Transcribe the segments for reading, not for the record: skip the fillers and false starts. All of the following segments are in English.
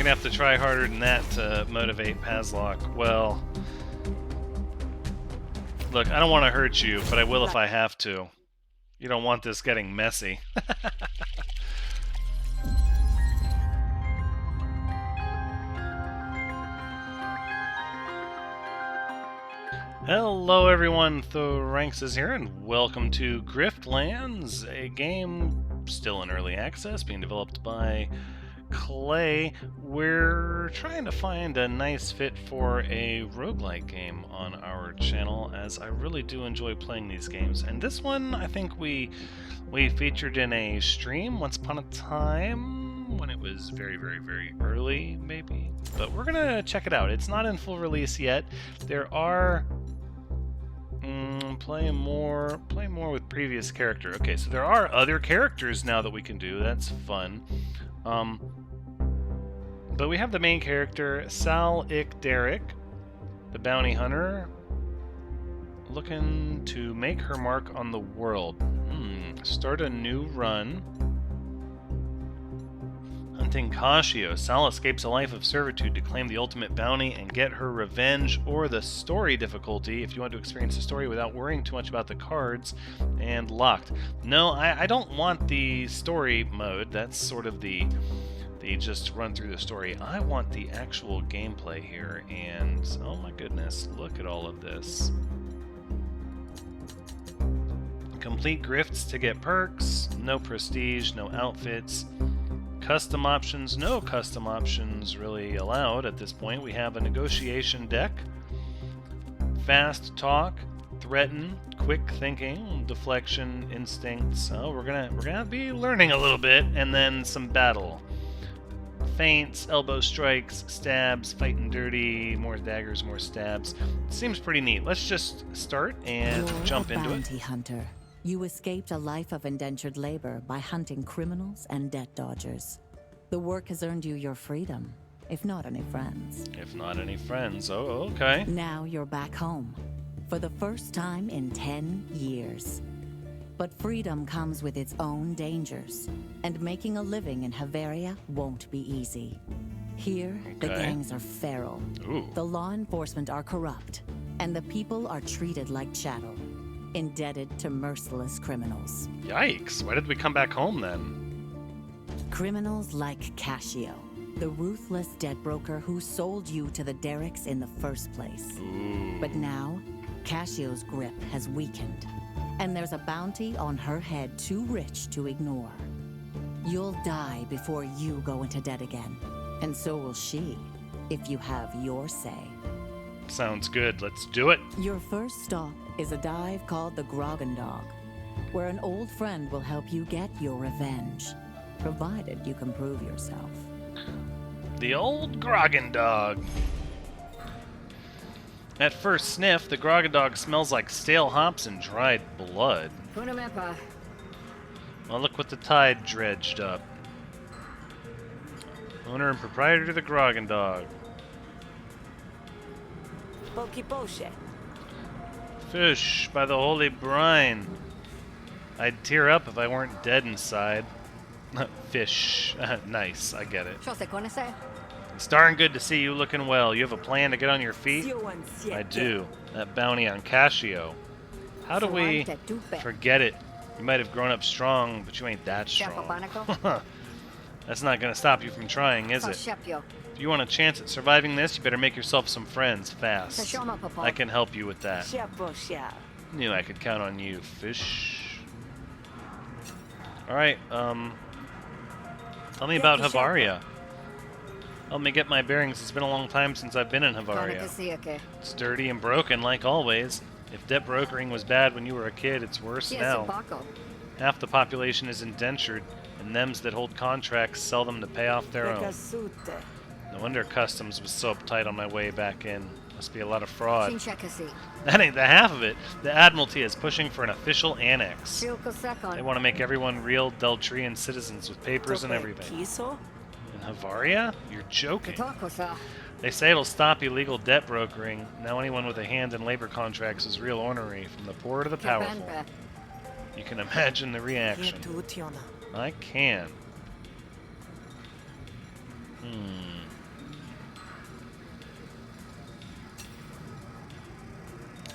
gonna have to try harder than that to motivate Pazlock. Well, look, I don't want to hurt you, but I will if I have to. You don't want this getting messy. Hello everyone, Thoranx is here, and welcome to Griftlands, a game still in early access, being developed by Clay. We're trying to find a nice fit for a roguelite game on our channel, as I really do enjoy playing these games. And this one, I think we featured in a stream once upon a time, when it was very early, maybe. But we're gonna check it out. It's not in full release yet. There are... play more with previous character. Okay, so there are other characters now that we can do. That's fun. But we have the main character, Sal Derek, the bounty hunter, looking to make her mark on the world. Start a new run. Hunting Cashio. Sal escapes a life of servitude to claim the ultimate bounty and get her revenge, or the story difficulty, if you want to experience the story without worrying too much about the cards, and locked. No, I don't want the story mode. That's sort of the just run through the story. I want the actual gameplay here, and oh my goodness, look at all of this. Complete grifts to get perks, no prestige, no outfits. Custom options, no custom options really allowed at this point. We have a negotiation deck, fast talk, threaten, quick thinking, deflection, instincts. So we're gonna be learning a little bit, and then some battle. Feints, elbow strikes, stabs, fighting dirty, more daggers, more stabs. Seems pretty neat. Let's just start and jump into it. You're a bounty hunter. You escaped a life of indentured labor by hunting criminals and debt dodgers. The work has earned you your freedom, if not any friends. If not any friends, oh, okay. Now you're back home, for the first time in 10 years. But freedom comes with its own dangers, and making a living in Havaria won't be easy. Here, the gangs are feral, the law enforcement are corrupt, and the people are treated like chattel. Indebted to merciless criminals. Yikes, why did we come back home then? Criminals like Cashio, the ruthless debt broker who sold you to the Derricks in the first place. But now, Cashio's grip has weakened, and there's a bounty on her head too rich to ignore. You'll die before you go into debt again, and so will she, if you have your say. Sounds good, let's do it. Your first stop is a dive called the Grogan Dog, where an old friend will help you get your revenge, provided you can prove yourself. The old Grogan Dog. At first sniff, the Grogan Dog smells like stale hops and dried blood. Well, look what the tide dredged up. Owner and proprietor of the Grogan Dog. Fish by the holy brine. I'd tear up if I weren't dead inside. Fish. Nice, I get it. It's darn good to see you looking well. You have a plan to get on your feet? I do. That bounty on Cashio. How do we forget it? You might have grown up strong, but you ain't that strong. That's not going to stop you from trying, is it? If you want a chance at surviving this, you better make yourself some friends fast. I can help you with that. Knew I could count on you, fish. Alright, tell me about Havaria. Help me get my bearings. It's been a long time since I've been in Havaria. It's dirty and broken, like always. If debt brokering was bad when you were a kid, it's worse now. Half the population is indentured, and thems that hold contracts sell them to pay off their own. No wonder customs was so uptight on my way back in. Must be a lot of fraud. That ain't the half of it. The Admiralty is pushing for an official annex. They want to make everyone real Deltrian citizens with papers and everything. In Havaria? You're joking. They say it'll stop illegal debt brokering. Now anyone with a hand in labor contracts is real ornery, from the poor to the powerful. You can imagine the reaction. I can.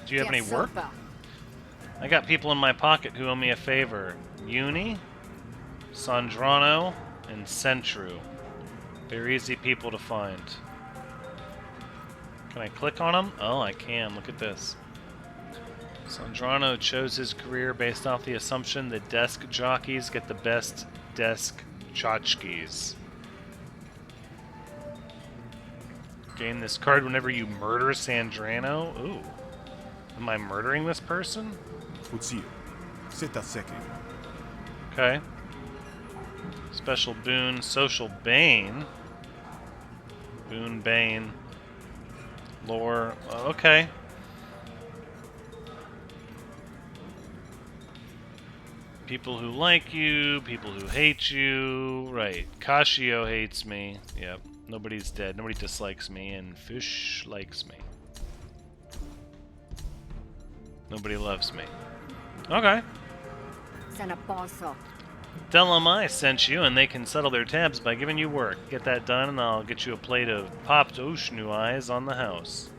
Do you have any work? I got people in my pocket who owe me a favor. Uni, Sandrano, and Centru. They're easy people to find. Can I click on them? Oh, I can. Look at this. Sandrano chose his career based off the assumption that desk jockeys get the best desk tchotchkes. Gain this card whenever you murder Sandrano. Ooh. Am I murdering this person? Okay. Special boon, social bane. Boon, bane. Lore. Okay. People who like you, people who hate you. Right. Kashio hates me. Yep. Nobody's dead. Nobody dislikes me, and Fish likes me. Nobody loves me. Okay. Tell them I sent you, and they can settle their tabs by giving you work. Get that done, and I'll get you a plate of popped Oshnu eyes on the house.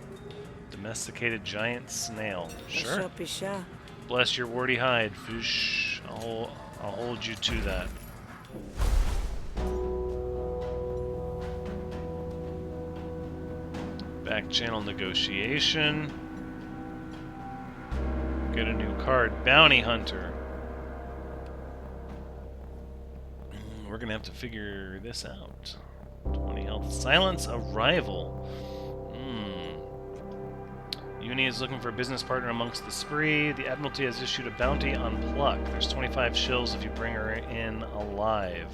Domesticated giant snail. Sure. Bless your warty hide, Fish. I'll hold you to that. Back channel negotiation. Get a new card. Bounty Hunter. We're gonna have to figure this out. 20 health. Silence a rival. Uni is looking for a business partner amongst the spree. The Admiralty has issued a bounty on Pluck. There's 25 shills if you bring her in alive.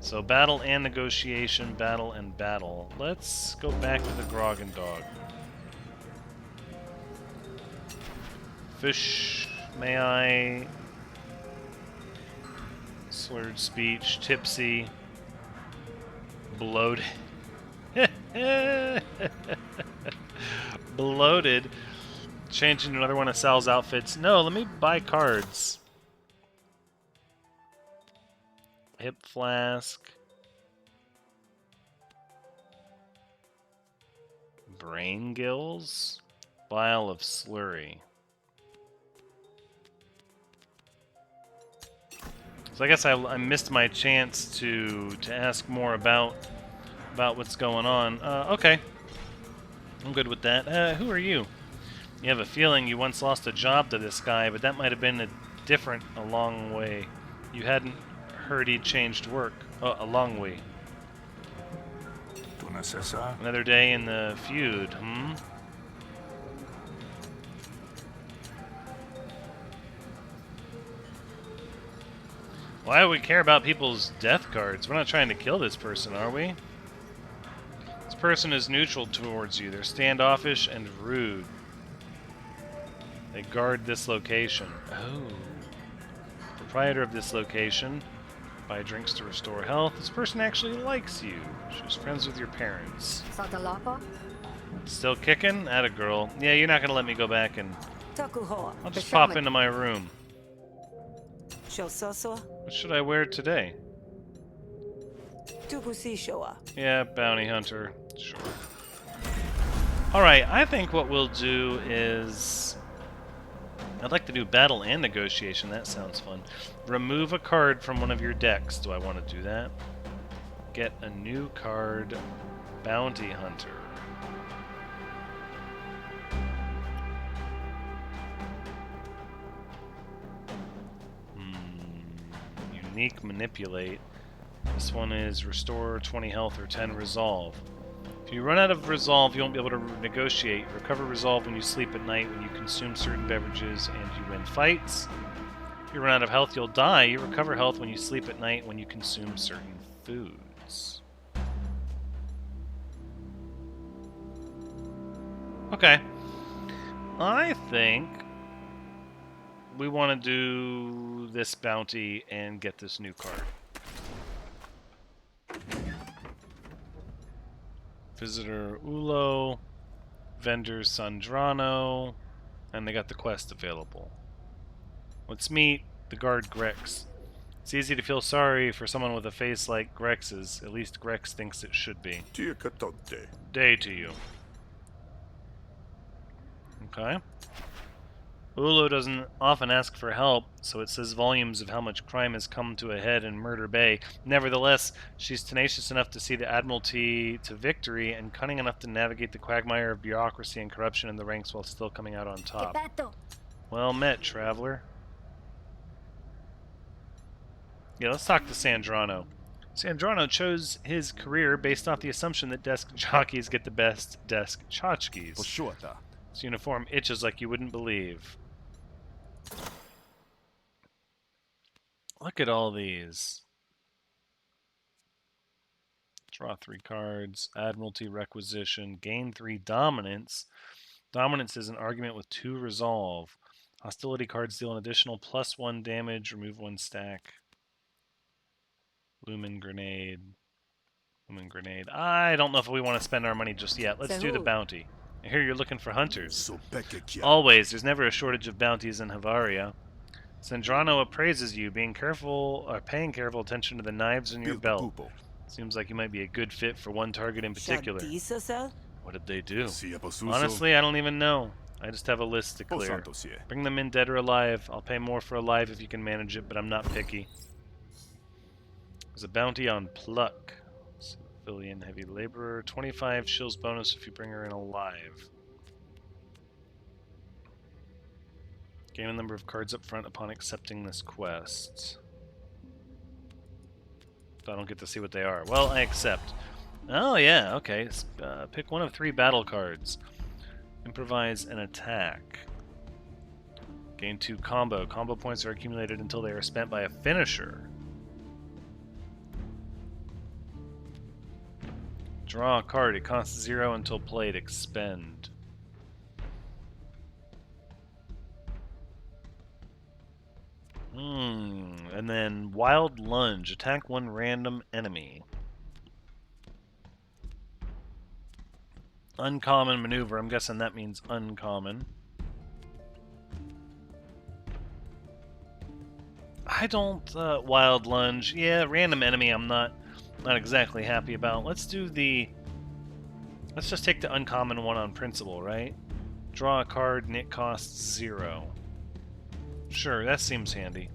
So battle and negotiation, battle and battle. Let's go back to the Grogan Dog. Fish, may I? Slurred speech, tipsy, bloated. Bloated. Changing to another one of Sal's outfits. No, let me buy cards. Hip flask. Brain gills. Vial of slurry. So I guess I missed my chance to ask more about what's going on. Okay. I'm good with that. Who are you? You have a feeling you once lost a job to this guy, but that might have been a long way. You hadn't heard he'd changed work. Oh, a long way. Another day in the feud, Why would we care about people's death cards? We're not trying to kill this person, are we? This person is neutral towards you. They're standoffish and rude. They guard this location. Oh. Proprietor of this location. Buy drinks to restore health. This person actually likes you. She's friends with your parents. Still kicking? Atta girl. Yeah, you're not going to let me go back and... I'll just pop into my room. What should I wear today? Yeah, bounty hunter. Sure. Alright, I think what we'll do is... I'd like to do battle and negotiation. That sounds fun. Remove a card from one of your decks. Do I want to do that? Get a new card. Bounty hunter. Unique manipulate. This one is restore 20 health or 10 resolve. If you run out of resolve, you won't be able to negotiate. Recover resolve when you sleep at night, when you consume certain beverages, and you win fights. If you run out of health, you'll die. You recover health when you sleep at night, when you consume certain foods. Okay. I think we want to do this bounty and get this new card. Visitor Ulo, Vendor Sandrano, and they got the quest available. Let's meet the guard Grex. It's easy to feel sorry for someone with a face like Grex's. At least Grex thinks it should be. Day to you. Okay. Ulo doesn't often ask for help, so it says volumes of how much crime has come to a head in Murder Bay. Nevertheless, she's tenacious enough to see the Admiralty to victory and cunning enough to navigate the quagmire of bureaucracy and corruption in the ranks while still coming out on top. Well met, traveler. Yeah, let's talk to Sandrano. Sandrano chose his career based off the assumption that desk jockeys get the best desk tchotchkes. His uniform itches like you wouldn't believe. Look at all these. Draw 3 cards. Admiralty requisition. Gain 3 dominance. Dominance is an argument with 2 resolve. Hostility cards deal an additional +1 damage. Remove 1 stack. Lumen grenade. Lumen grenade. I don't know if we want to spend our money just yet. Let's do the bounty. I hear you're looking for hunters. Always. There's never a shortage of bounties in Havaria. Sandrano appraises you, paying careful attention to the knives in your belt. Seems like you might be a good fit for one target in particular. What did they do? Honestly, I don't even know. I just have a list to clear. Bring them in dead or alive. I'll pay more for alive if you can manage it, but I'm not picky. There's a bounty on Pluck. Civilian heavy laborer. 25 shills bonus if you bring her in alive. Gain a number of cards up front upon accepting this quest. I don't get to see what they are. Well, I accept. Oh, yeah, okay. Pick one of 3 battle cards. Improvise an attack. Gain 2 combo. Combo points are accumulated until they are spent by a finisher. Draw a card. It costs 0 until played. Expend. And then Wild Lunge. Attack 1 random enemy. Uncommon maneuver. I'm guessing that means uncommon. I don't Wild Lunge. Yeah, random enemy I'm not exactly happy about. Let's just take the uncommon one on principle, right? Draw a card and it costs 0. Sure, that seems handy.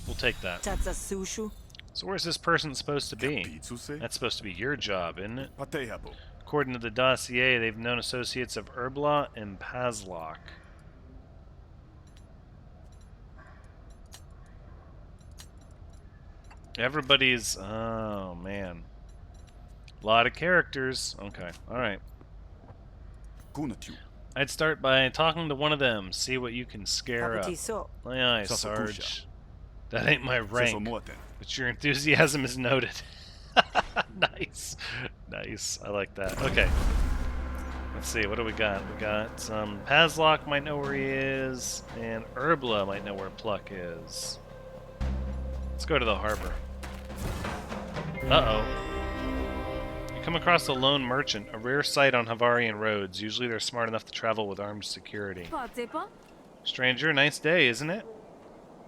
We'll take that. So where's this person supposed to be? That's supposed to be your job, isn't it? According to the dossier, they've known associates of Erbla and Pazlock. Everybody's... Oh, man. A lot of characters. Okay, alright. I'd start by talking to one of them, see what you can scare up. Aye, aye, Sarge. That ain't my rank, but your enthusiasm is noted. Nice. Nice. I like that. Okay. Let's see, what do we got? We got some... Pazlock might know where he is, and Erbla might know where Pluck is. Let's go to the harbor. Uh-oh. You come across a lone merchant, a rare sight on Havarian roads. Usually they're smart enough to travel with armed security. Stranger, nice day, isn't it?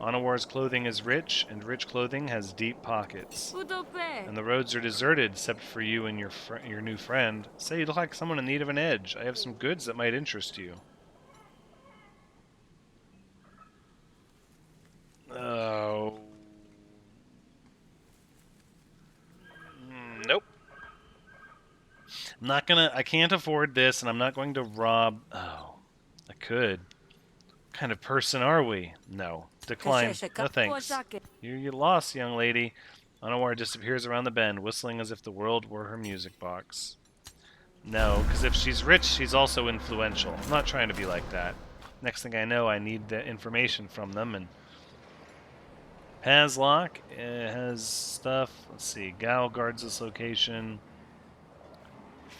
Anawar's clothing is rich, and rich clothing has deep pockets. And the roads are deserted, except for you and your new friend. Say you look like someone in need of an edge. I have some goods that might interest you. Oh. Nope. I'm not gonna... I can't afford this, and I'm not going to rob... Oh. I could. What kind of person are we? No. Decline. No thanks. You lost, young lady. Anawar disappears around the bend, whistling as if the world were her music box. No, because if she's rich, she's also influential. I'm not trying to be like that. Next thing I know, I need the information from them, and... Pazlock has stuff. Let's see. Gao guards this location.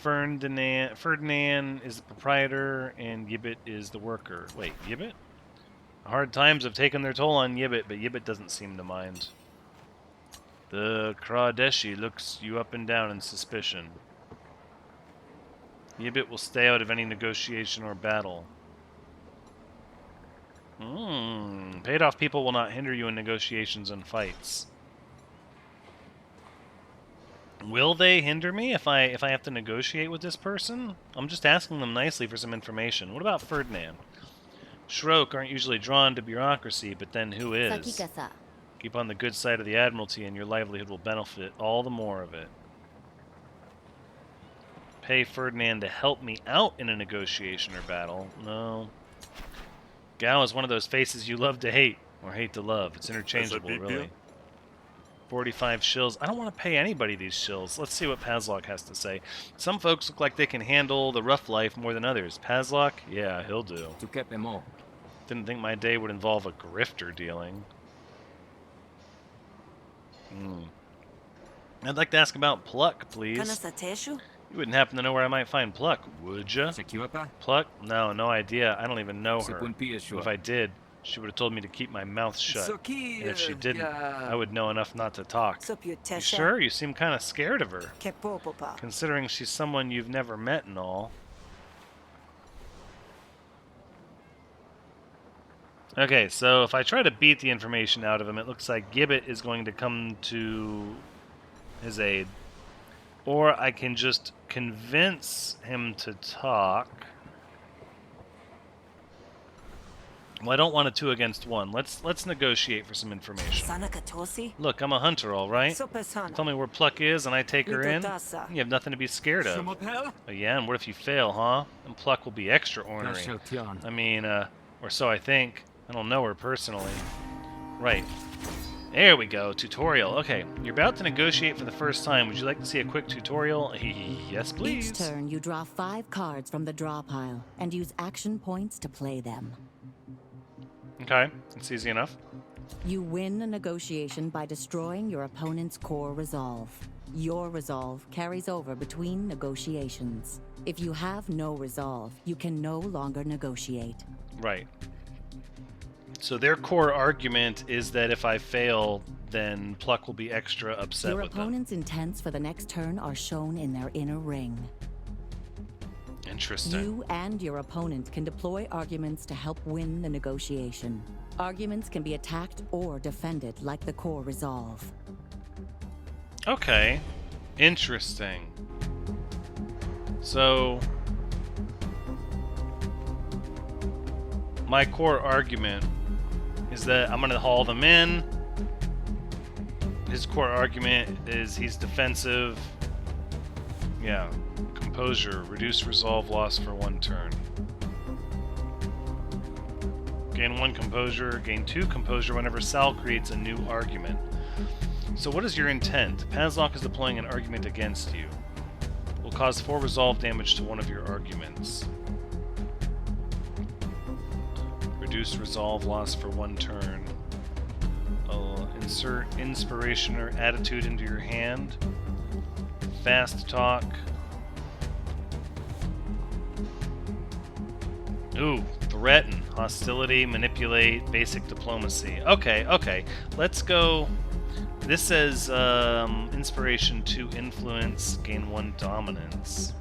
Ferdinand is the proprietor, and Yibbit is the worker. Wait, Yibbit? Hard times have taken their toll on Yibbit, but Yibbit doesn't seem to mind. The Kradeshi looks you up and down in suspicion. Yibbit will stay out of any negotiation or battle. Paid off people will not hinder you in negotiations and fights. Will they hinder me if I have to negotiate with this person? I'm just asking them nicely for some information. What about Ferdinand? Shroak aren't usually drawn to bureaucracy, but then who is? Keep on the good side of the Admiralty and your livelihood will benefit all the more of it. Pay Ferdinand to help me out in a negotiation or battle. No. Gao is one of those faces you love to hate, or hate to love. It's interchangeable, really. 45 shills. I don't want to pay anybody these shills. Let's see what Pazlok has to say. Some folks look like they can handle the rough life more than others. Pazlok? Yeah, he'll do. Didn't think my day would involve a grifter dealing. I'd like to ask about Pluck, please. You wouldn't happen to know where I might find Pluck, would ya? Pluck? No, no idea. I don't even know her. If I did, she would have told me to keep my mouth shut. And if she didn't, I would know enough not to talk. You sure? You seem kind of scared of her. Considering she's someone you've never met and all. Okay, so if I try to beat the information out of him, it looks like Gibbet is going to come to his aid. Or I can just convince him to talk. Well, I don't want a 2 against 1. Let's negotiate for some information. Look, I'm a hunter, all right? Tell me where Pluck is, and I take her in. You have nothing to be scared of. Oh, yeah, and what if you fail, huh? And Pluck will be extra ornery. I mean, or so I think. I don't know her personally. Right. There we go. Tutorial. Okay, you're about to negotiate for the first time. Would you like to see a quick tutorial? Yes, please. Each turn, you draw 5 cards from the draw pile and use action points to play them. Okay, it's easy enough. You win a negotiation by destroying your opponent's core resolve. Your resolve carries over between negotiations. If you have no resolve, you can no longer negotiate. Right. So their core argument is that if I fail, then Pluck will be extra upset with them. Your opponent's intents for the next turn are shown in their inner ring. Interesting. You and your opponent can deploy arguments to help win the negotiation. Arguments can be attacked or defended like the core resolve. Okay. Interesting. So my core argument is that I'm going to haul them in. His core argument is he's defensive. Yeah. Composure. Reduce resolve loss for 1 turn. Gain 1 composure. Gain 2 composure whenever Sal creates a new argument. So what is your intent? Pazlok is deploying an argument against you. Will cause 4 resolve damage to one of your arguments. Reduce resolve loss for 1 turn. I'll insert inspiration or attitude into your hand. Fast talk. Ooh, threaten, hostility, manipulate, basic diplomacy. Okay, okay. Let's go. This says inspiration 2 influence, gain 1 dominance.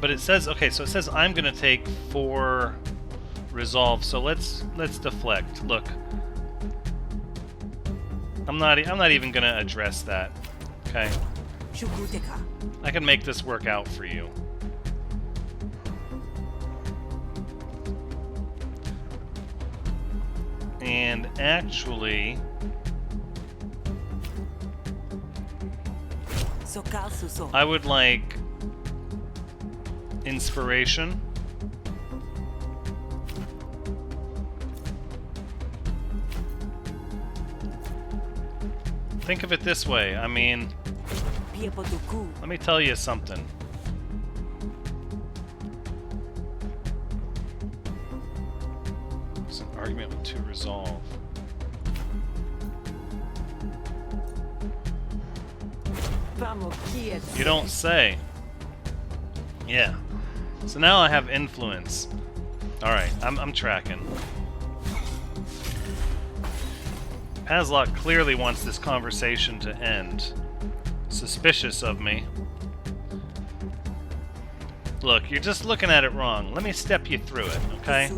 But it says, okay, so it says I'm gonna take 4 resolve. So let's deflect. Look, I'm not even gonna address that. Okay, I can make this work out for you. And actually, I would like inspiration. Think of it this way. I mean, let me tell you something. It's an argument with 2 resolve. You don't say. Yeah. So now I have influence. Alright, I'm tracking. Pazlok clearly wants this conversation to end. Suspicious of me. Look, you're just looking at it wrong. Let me step you through it, okay?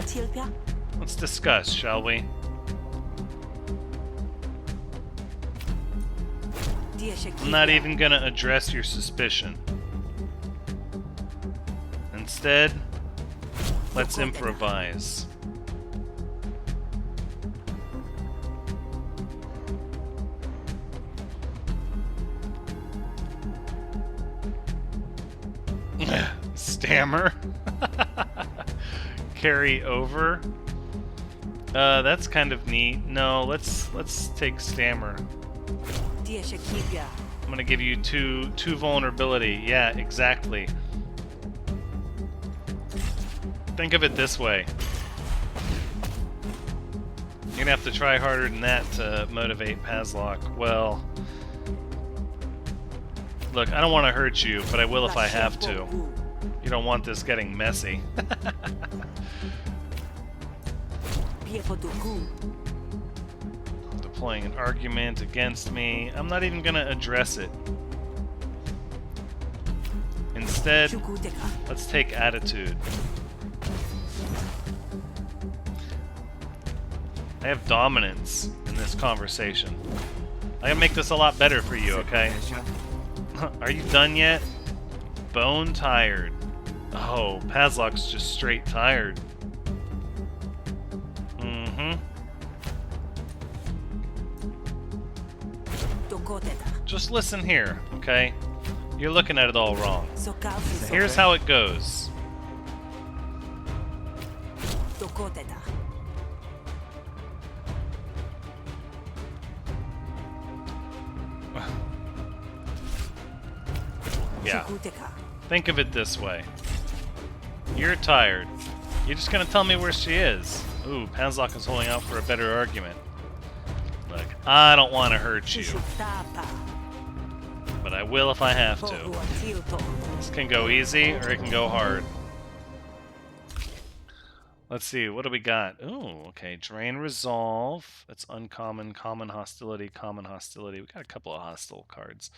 Let's discuss, shall we? I'm not even gonna address your suspicion. Instead, let's improvise. Stammer. Carry over. That's kind of neat. No, let's take Stammer. I'm gonna give you two vulnerability. Yeah, exactly. Think of it this way. You're gonna have to try harder than that to motivate Pazlock. Well, look, I don't want to hurt you, but I will if I have to. You don't want this getting messy. Deploying an argument against me. I'm not even gonna address it. Instead, let's take attitude. I have dominance in this conversation. I can make this a lot better for you, okay? Are you done yet? Bone tired. Oh, Pazlock's just straight tired. Just listen here, okay? You're looking at it all wrong. Here's how it goes. Yeah. Think of it this way. You're tired. You're just gonna tell me where she is. Ooh, Pazlock is holding out for a better argument. Look, I don't want to hurt you. But I will if I have to. This can go easy, or it can go hard. Let's see, what do we got? Ooh, okay, Drain Resolve. That's uncommon, common hostility, common hostility. We got a couple of hostile cards.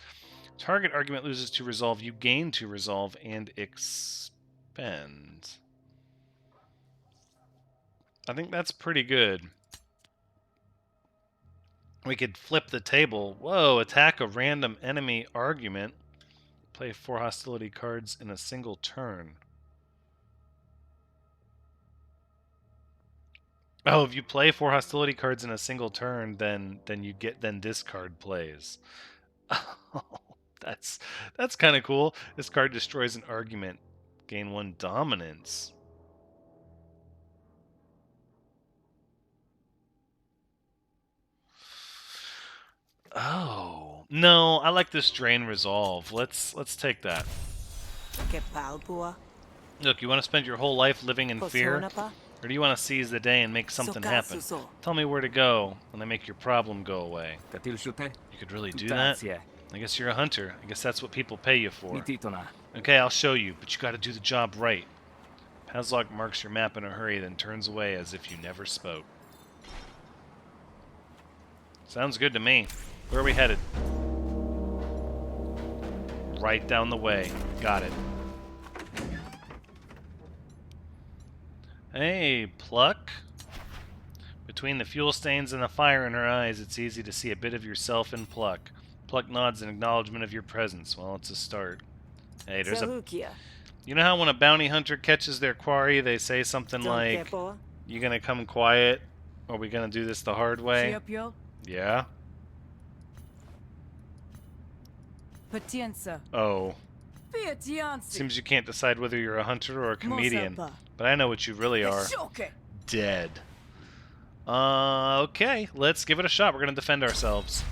Target argument loses to resolve, you gain to resolve and expend. I think that's pretty good. We could flip the table. Whoa, attack a random enemy argument. Play 4 hostility cards in a single turn. Oh, if you play 4 hostility cards in a single turn, then this card plays. Oh, that's kind of cool. This card destroys an argument. Gain 1 dominance. Oh no, I like this Drain Resolve. Let's take that. Look, you want to spend your whole life living in fear? Or do you want to seize the day and make something happen? Tell me where to go, and I make your problem go away. You could really do that? I guess you're a hunter. I guess that's what people pay you for. Okay, I'll show you, but you gotta do the job right. Pazlock marks your map in a hurry, then turns away as if you never spoke. Sounds good to me. Where are we headed? Right down the way. Got it. Hey, Pluck. Between the fuel stains and the fire in her eyes, it's easy to see a bit of yourself in Pluck. Pluck nods in acknowledgement of your presence. Well, it's a start. Hey, there's a... You know how when a bounty hunter catches their quarry, they say something like, "You gonna come quiet, or we gonna do this the hard way?" Yeah? Oh. Seems you can't decide whether you're a hunter or a comedian. But I know what you really are. Dead. Okay, let's give it a shot. We're gonna defend ourselves.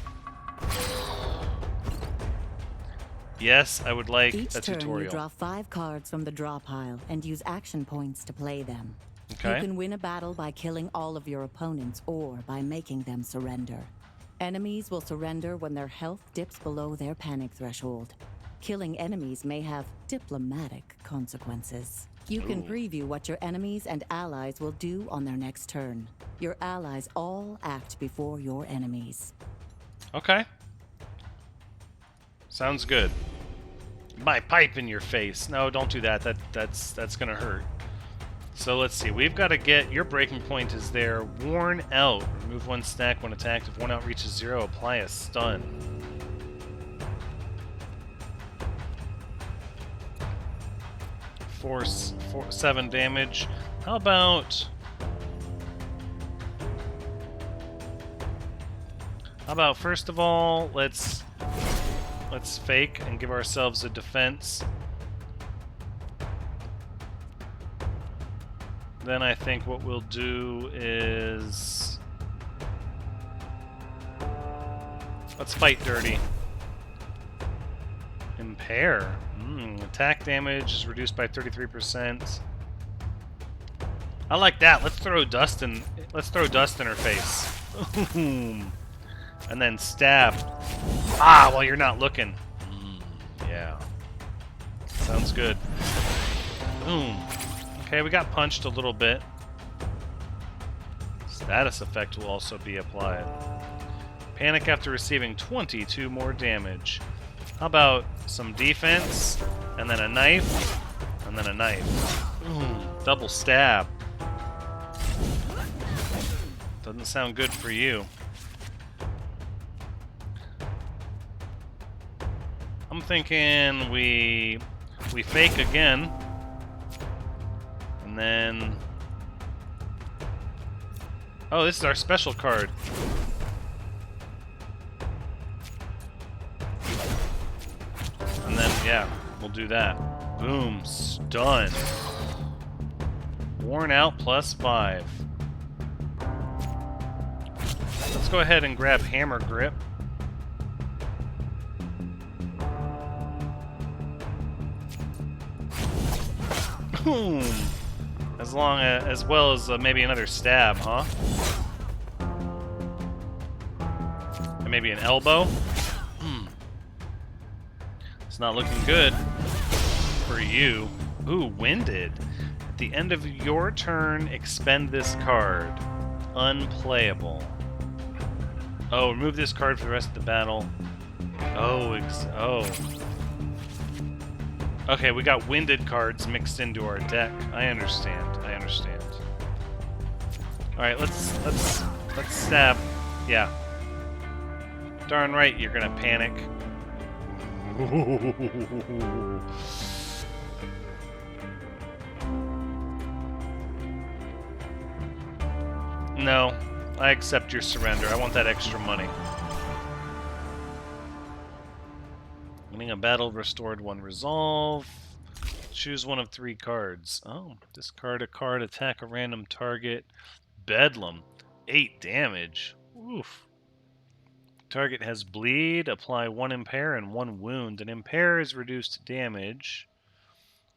Yes, I would like a tutorial. Each turn you draw 5 cards from the draw pile and use action points to play them. Okay. You can win a battle by killing all of your opponents or by making them surrender. Enemies will surrender when their health dips below their panic threshold. Killing enemies may have diplomatic consequences. You can preview what your enemies and allies will do on their next turn. Your allies all act before your enemies. Okay. Sounds good. My pipe in your face. No, don't do that. That's gonna hurt. So let's see. We've got to get... Your breaking point is there. Worn out. Remove 1 stack when attacked. If worn out reaches 0, apply a stun. 7 damage. How about... first of all, let's fake and give ourselves a defense. Then I think what we'll do is... let's fight dirty. Impair. Attack damage is reduced by 33%. I like that. Let's throw dust in her face. And then stab. While you're not looking. Yeah. Sounds good. Boom. Okay, we got punched a little bit. Status effect will also be applied. Panic after receiving 22 more damage. How about some defense, and then a knife, and then a knife. Double stab. Doesn't sound good for you. I'm thinking we fake again, and then... oh, this is our special card. And then, yeah, we'll do that. Boom, stun. Worn out +5. Let's go ahead and grab hammer grip. Boom. As well as maybe another stab, huh? And maybe an elbow. It's not looking good for you. Ooh, winded. At the end of your turn, expend this card. Unplayable. Oh, remove this card for the rest of the battle. Oh. Okay, we got winded cards mixed into our deck. I understand. Alright, let's stab. Yeah. Darn right you're gonna panic. No, I accept your surrender. I want that extra money. Winning a battle restored 1 resolve. Choose one of 3 cards. Oh, discard a card, attack a random target. Bedlam. 8 damage. Oof. Target has bleed, apply 1 impair and 1 wound. An impair is reduced damage.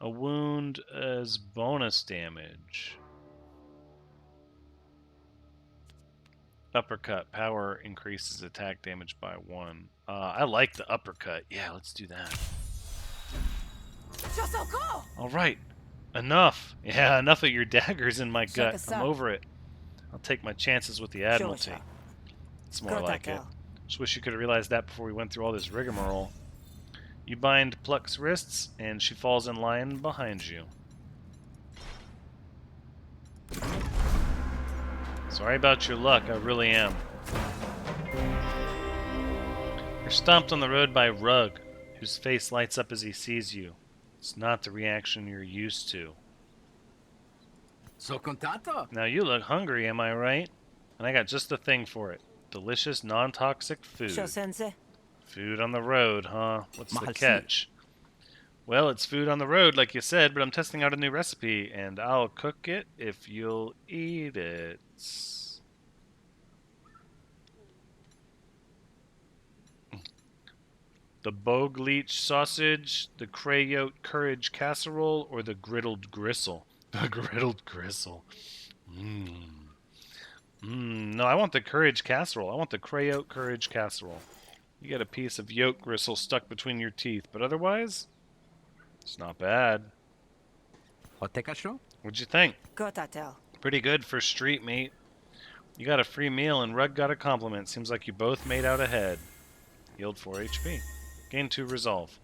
A wound is bonus damage. Uppercut. Power increases attack damage by 1. I like the uppercut. Yeah, let's do that. Alright. Enough. Yeah, enough of your daggers in my gut. I'm over it. I'll take my chances with the Admiralty. It's more like it. Just wish you could have realized that before we went through all this rigmarole. You bind Pluck's wrists, and she falls in line behind you. Sorry about your luck, I really am. You're stomped on the road by Rug, whose face lights up as he sees you. It's not the reaction you're used to. So contento. Now you look hungry, am I right? And I got just the thing for it. Delicious, non-toxic food. Food on the road, huh? What's the catch? Well, it's food on the road, like you said, but I'm testing out a new recipe, and I'll cook it if you'll eat it. The bogue leech sausage, the crayote courage casserole, or the griddled gristle? The griddled gristle. No, I want the courage casserole. I want the crayote courage casserole. You get a piece of yolk gristle stuck between your teeth, but otherwise, it's not bad. What'd you think? Pretty good for street meat. You got a free meal and Rug got a compliment. Seems like you both made out ahead. Healed 4 HP. Gain 2 resolve.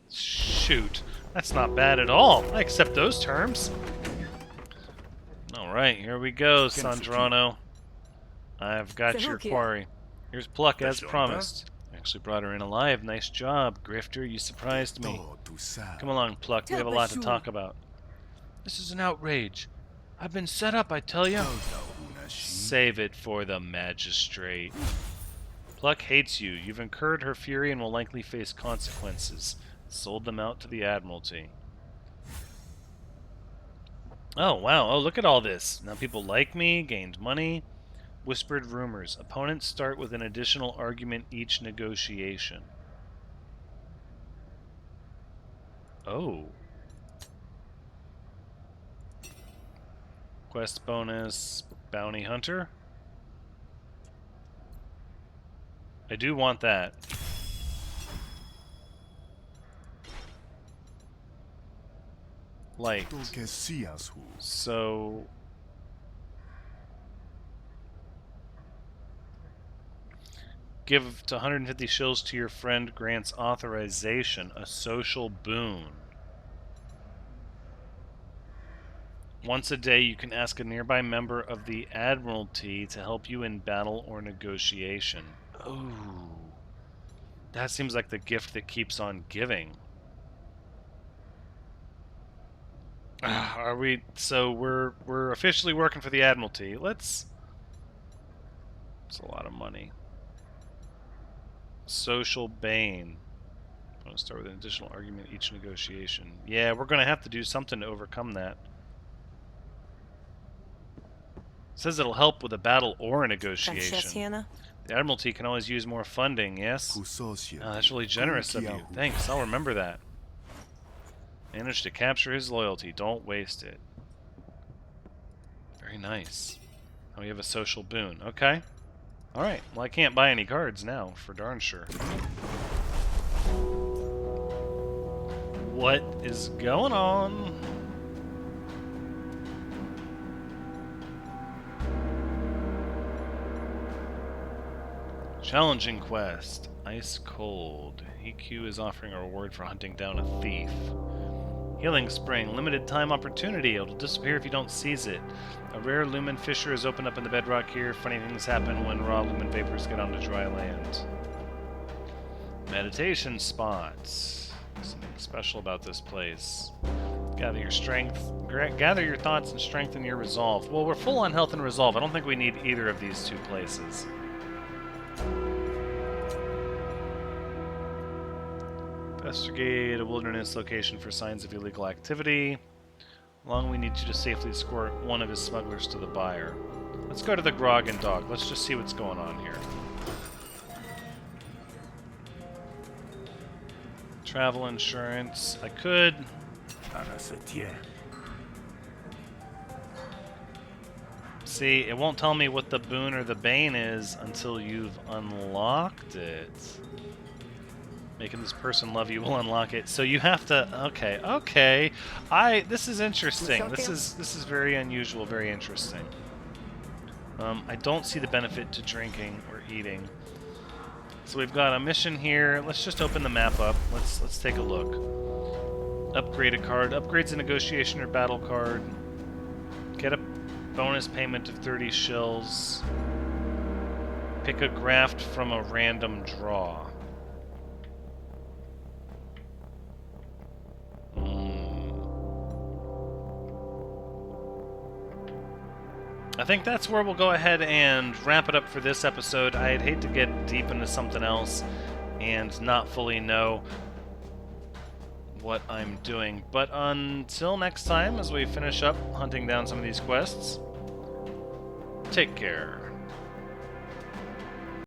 Shoot. That's not bad at all. I accept those terms. Alright, here we go, Sandrano. I've got your quarry. Here's Pluck as promised. actually brought her in alive. Nice job, Grifter. You surprised me. Come along, Pluck. We have a lot to talk about. This is an outrage. I've been set up, I tell you. Save it for the magistrate. Pluck hates you. You've incurred her fury and will likely face consequences. Sold them out to the Admiralty. Oh, wow. Oh, look at all this. Now people like me, gained money. Whispered rumors. Opponents start with an additional argument each negotiation. Oh. Quest bonus, bounty hunter. I do want that. Light. So... give to 150 shills to your friend grants authorization, a social boon. Once a day, you can ask a nearby member of the Admiralty to help you in battle or negotiation. Ooh. That seems like the gift that keeps on giving. Are we... So we're officially working for the Admiralty. Let's... It's a lot of money. Social Bane. I'm going to start with an additional argument each negotiation. Yeah, we're going to have to do something to overcome that. It says it'll help with a battle or a negotiation. The Admiralty can always use more funding, yes? Oh, that's really generous of you. Thanks, I'll remember that. Manage to capture his loyalty. Don't waste it. Very nice. Oh, we have a social boon. Okay. Alright, well I can't buy any cards now, for darn sure. What is going on? Challenging quest. Ice Cold. EQ is offering a reward for hunting down a thief. Healing Spring. Limited time opportunity. It'll disappear if you don't seize it. A rare lumen fissure has opened up in the bedrock here. Funny things happen when raw lumen vapors get onto dry land. Meditation spots. Something special about this place. Gather your strength. Gather your thoughts and strengthen your resolve. Well, we're full on health and resolve. I don't think we need either of these two places. Investigate a wilderness location for signs of illegal activity. Long we need you to safely escort one of his smugglers to the buyer. Let's go to the Grog and Dog. Let's just see what's going on here. Travel insurance. I could... See, it won't tell me what the boon or the bane is until you've unlocked it. Making this person love you will unlock it. So you have to... Okay. This is interesting. This is very unusual, very interesting. I don't see the benefit to drinking or eating. So we've got a mission here. Let's just open the map up. Let's take a look. Upgrade a card. Upgrades a negotiation or battle card. Get a bonus payment of 30 shills. Pick a graft from a random draw. I think that's where we'll go ahead and wrap it up for this episode. I'd hate to get deep into something else and not fully know what I'm doing. But until next time, as we finish up hunting down some of these quests, take care.